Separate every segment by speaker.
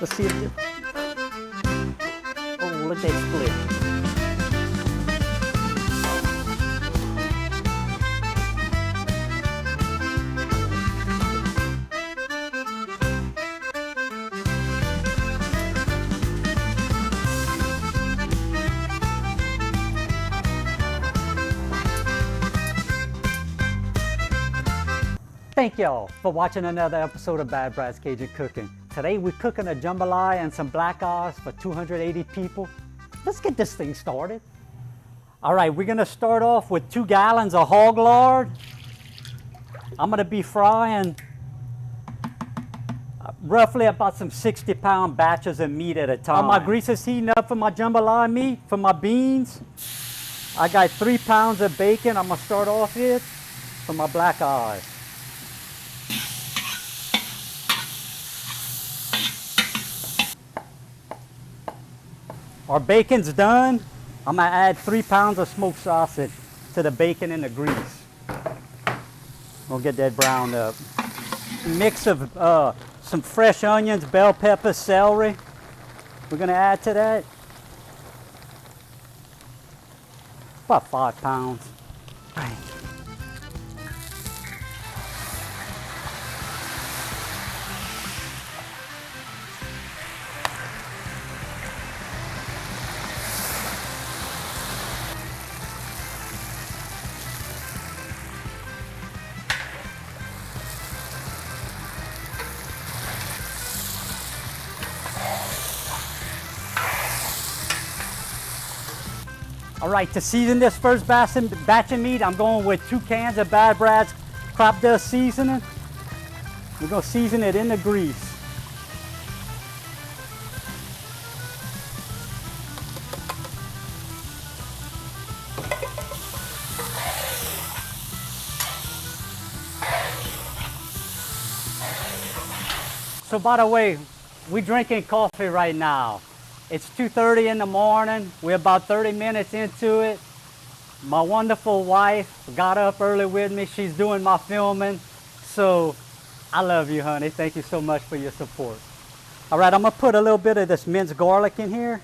Speaker 1: Let's see if it, oh, let that split. Thank y'all for watching another episode of Bad Brad's Cajun Cooking. Today we're cooking a jambalaya and some black eyes for 280 people. Let's get this thing started. All right, we're gonna start off with 2 gallons of hog lard. I'm gonna be frying roughly about some 60-pound batches of meat at a time. My grease is heating up for my jambalaya meat, for my beans. I got 3 pounds of bacon I'm gonna start off with for my black eyes. Our bacon's done. I'm gonna add 3 pounds of smoked sausage to the bacon and the grease. We'll get that browned up. Mix of some fresh onions, bell peppers, celery. We're gonna add to that. About 5 pounds. Right. All right, to season this first batch of meat, I'm going with 2 cans of Bad Brad's crop dust seasoning. We're gonna season it in the grease. So by the way, we're drinking coffee right now. It's 2:30 in the morning. We're about 30 minutes into it. My wonderful wife got up early with me. She's doing my filming. So I love you, honey. Thank you so much for your support. All right, I'm gonna put a little bit of this minced garlic in here.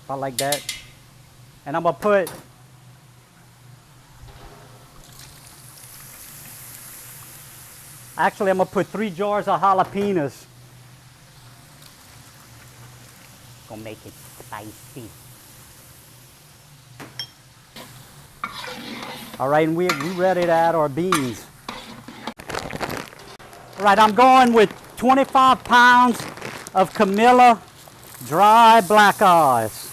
Speaker 1: About like that. And I'm gonna put Actually, I'm gonna put 3 jars of jalapenos. Gonna make it spicy. All right, and we're ready to add our beans. All right, I'm going with 25 pounds of Camilla dry black eyes.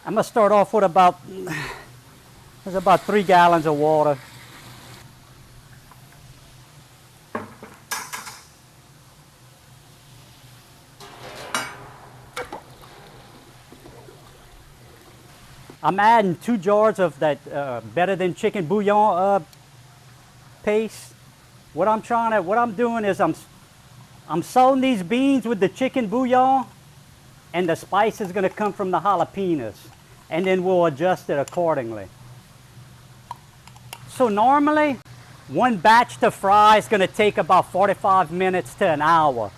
Speaker 1: I'm gonna start off with about 3 gallons of water. I'm adding 2 jars of that better than chicken bouillon paste. What I'm doing is I'm salting these beans with the chicken bouillon, and the spice is gonna come from the jalapenos, and then we'll adjust it accordingly. So normally, 1 batch to fry is gonna take about 45 minutes to an hour.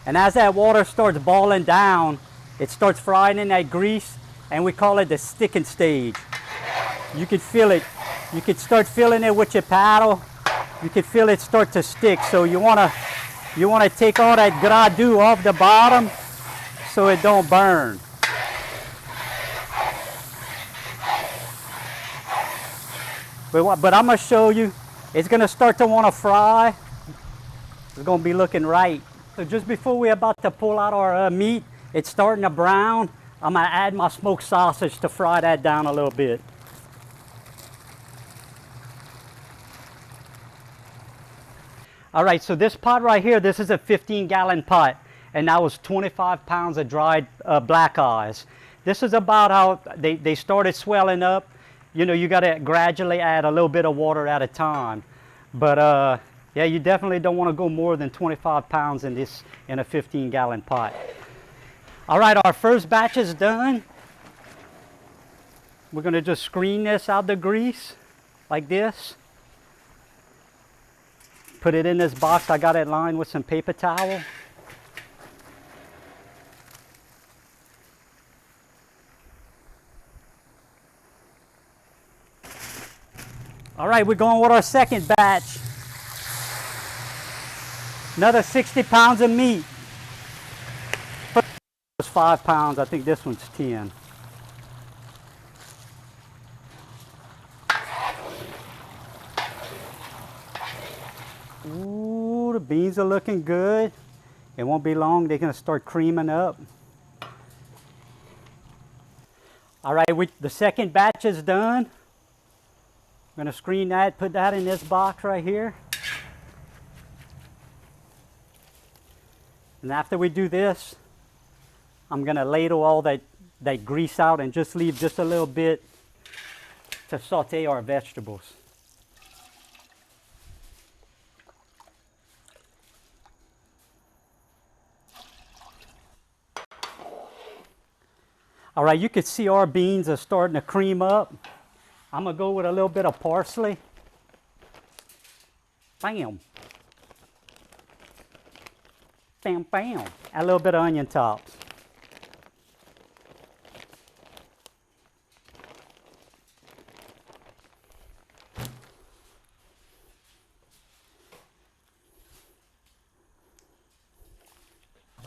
Speaker 1: And as that water starts boiling down, it starts frying in that grease, and we call it the sticking stage. You can feel it. You can start feeling it with your paddle. You can feel it start to stick. So you wanna take all that gras off the bottom so it don't burn. But I'm gonna show you. It's gonna start to wanna fry. It's gonna be looking right. So just before we're about to pull out our meat, it's starting to brown. I'm gonna add my smoked sausage to fry that down a little bit. All right, so this pot right here, this is a 15-gallon pot, and that was 25 pounds of dried black eyes. This is about how they started swelling up. You know, you gotta gradually add a little bit of water at a time. But yeah, you definitely don't wanna go more than 25 pounds in a 15-gallon pot. All right, our first batch is done. We're gonna just screen this out the grease. like this. Put it in this box. I got it lined with some paper towel. All right, we're going with our second batch. Another 60 pounds of meat. First was 5 pounds. I think this one's 10. Ooh, the beans are looking good. It won't be long. They're going to start creaming up. All right, the second batch is done. I'm going to screen that, put that in this box right here. And after we do this, I'm going to ladle all that grease out and just leave just a little bit to saute our vegetables. All right, you can see our beans are starting to cream up. I'm going to go with a little bit of parsley. Bam. Bam, bam. A little bit of onion tops.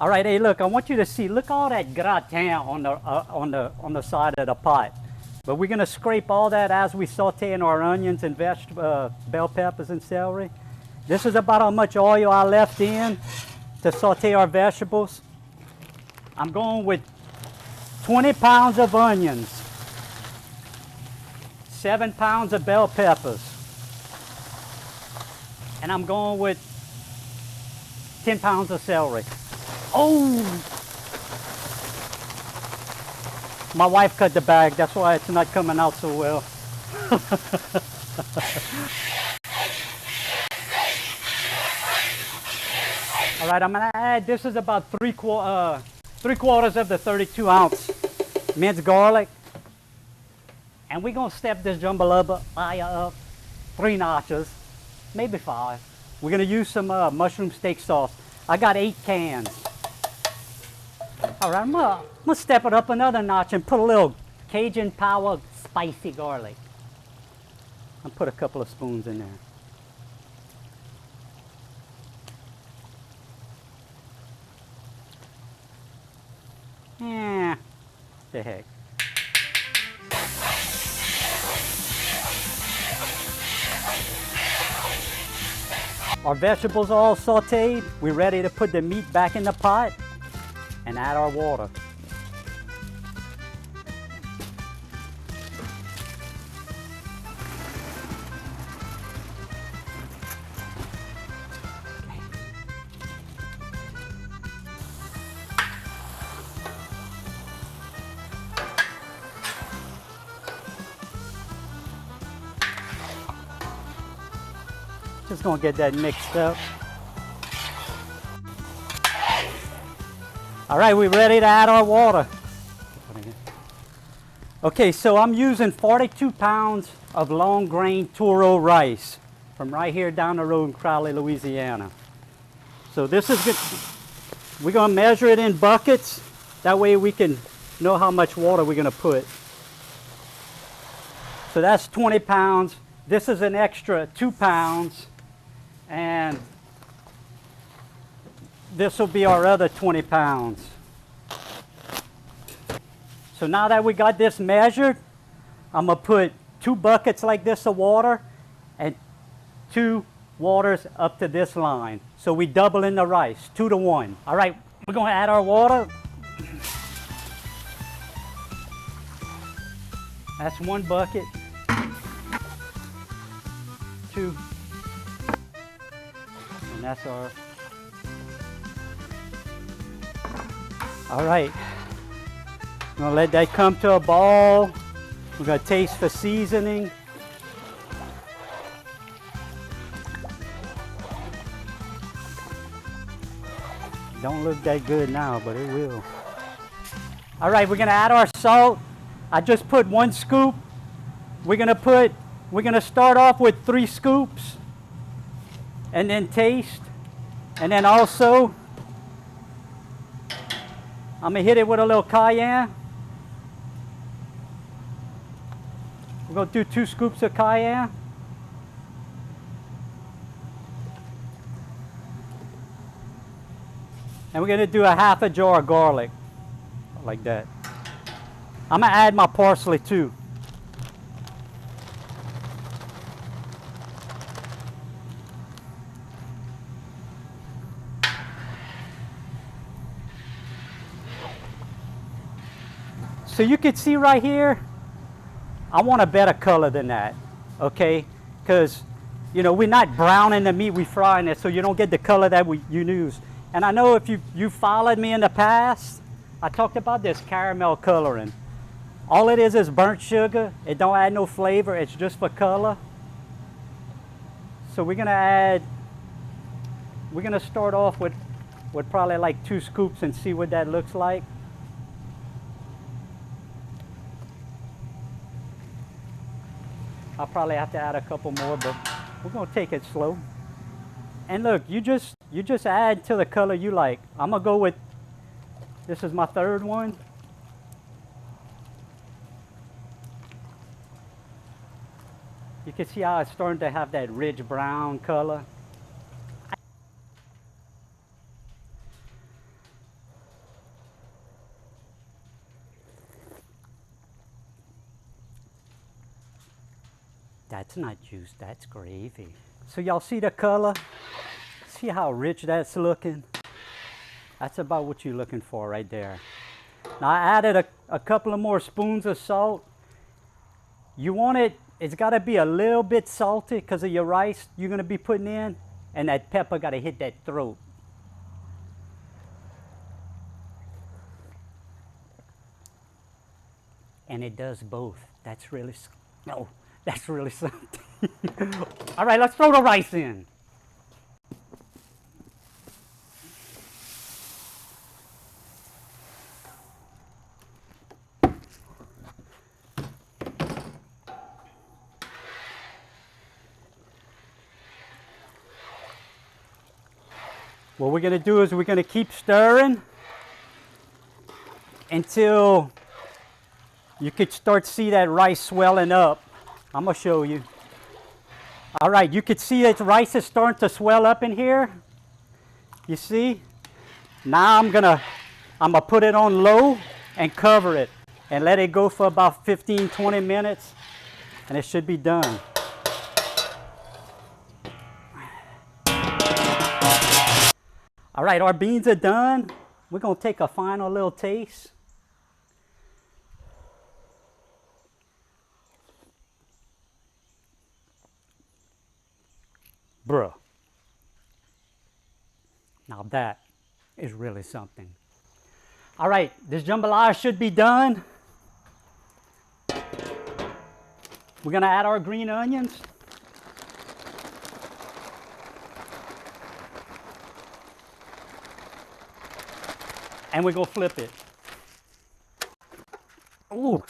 Speaker 1: All right, hey, look, I want you to see, look all that gratin on the side of the pot. But we're going to scrape all that as we saute in our onions and bell peppers and celery. This is about how much oil I left in to saute our vegetables. I'm going with 20 pounds of onions, 7 pounds of bell peppers, and I'm going with 10 pounds of celery. Oh! My wife cut the bag, that's why it's not coming out so well. All right, I'm gonna add, this is about 3/4 of the 32-ounce minced garlic. And we're gonna step this jambalaya up 3 notches, maybe 5. We're gonna use some mushroom steak sauce. I got 8 cans. All right, I'm gonna step it up another notch and put a little Cajun power spicy garlic. I'll put a couple of spoons in there. Yeah, the heck. Our vegetables are all sauteed. We're ready to put the meat back in the pot and add our water. Just gonna get that mixed up. All right, we're ready to add our water. Okay, so I'm using 42 pounds of long grain Toro rice from right here down the road in Crowley, Louisiana. So this is good. We're gonna measure it in buckets. That way we can know how much water we're gonna put. So that's 20 pounds. This is an extra 2 pounds. And this will be our other 20 pounds. So now that we got this measured, I'm gonna put 2 buckets like this of water and 2 waters up to this line. So we double in the rice, 2 to 1. All right, we're gonna add our water. That's 1 bucket, 2. And that's our, all right. I'm gonna let that come to a ball. We're gonna taste for seasoning. Don't look that good now, but it will. All right, we're gonna add our salt. I just put 1 scoop. We're gonna put We're gonna start off with 3 scoops and then taste. And then also, I'm gonna hit it with a little cayenne. We're gonna do 2 scoops of cayenne. And we're gonna do a half a jar of garlic, like that. I'm gonna add my parsley too. So you can see right here, I want a better color than that, okay? Because, you know, we're not browning the meat, we're frying it, so you don't get the color that you use. And I know if you followed me in the past, I talked about this caramel coloring. All it is burnt sugar. It don't add no flavor, it's just for color. So we're gonna start off with probably like 2 scoops and see what that looks like. I'll probably have to add a couple more, but we're gonna take it slow. And look, you just add to the color you like. I'm gonna go with, this is my 3rd one. You can see how it's starting to have that rich brown color. That's not juice, that's gravy. So y'all see the color? See how rich that's looking? That's about what you're looking for right there. Now I added a couple of more spoons of salt. You want it, it's gotta be a little bit salty because of your rice you're gonna be putting in, and that pepper gotta hit that throat. And it does both. That's really something. All right, let's throw the rice in. What we're gonna do is we're gonna keep stirring until you could start to see that rice swelling up. I'm gonna show you. All right, you could see that rice is starting to swell up in here. You see? Now I'm gonna put it on low and cover it and let it go for about 15-20 minutes, and it should be done. All right, our beans are done. We're gonna take a final little taste. Bruh. Now that is really something. All right, this jambalaya should be done. We're gonna add our green onions. And we're gonna flip it. Ooh.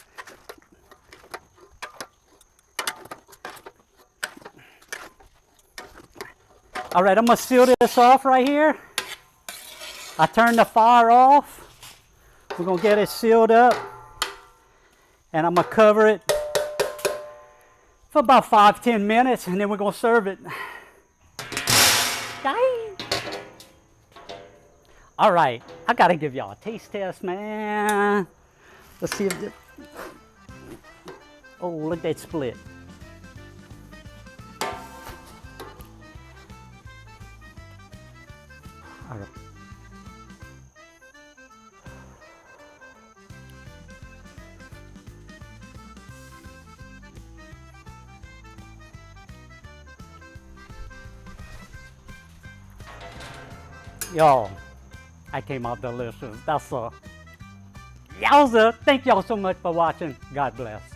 Speaker 1: All right, I'm gonna seal this off right here. I turned the fire off. We're gonna get it sealed up. And I'm gonna cover it for about 5-10 minutes, and then we're gonna serve it. All right, I gotta give y'all a taste test, man. Let's see if this, oh, look at that split. All right. Y'all, I came out delicious. That's a yowza. Thank y'all so much for watching. God bless.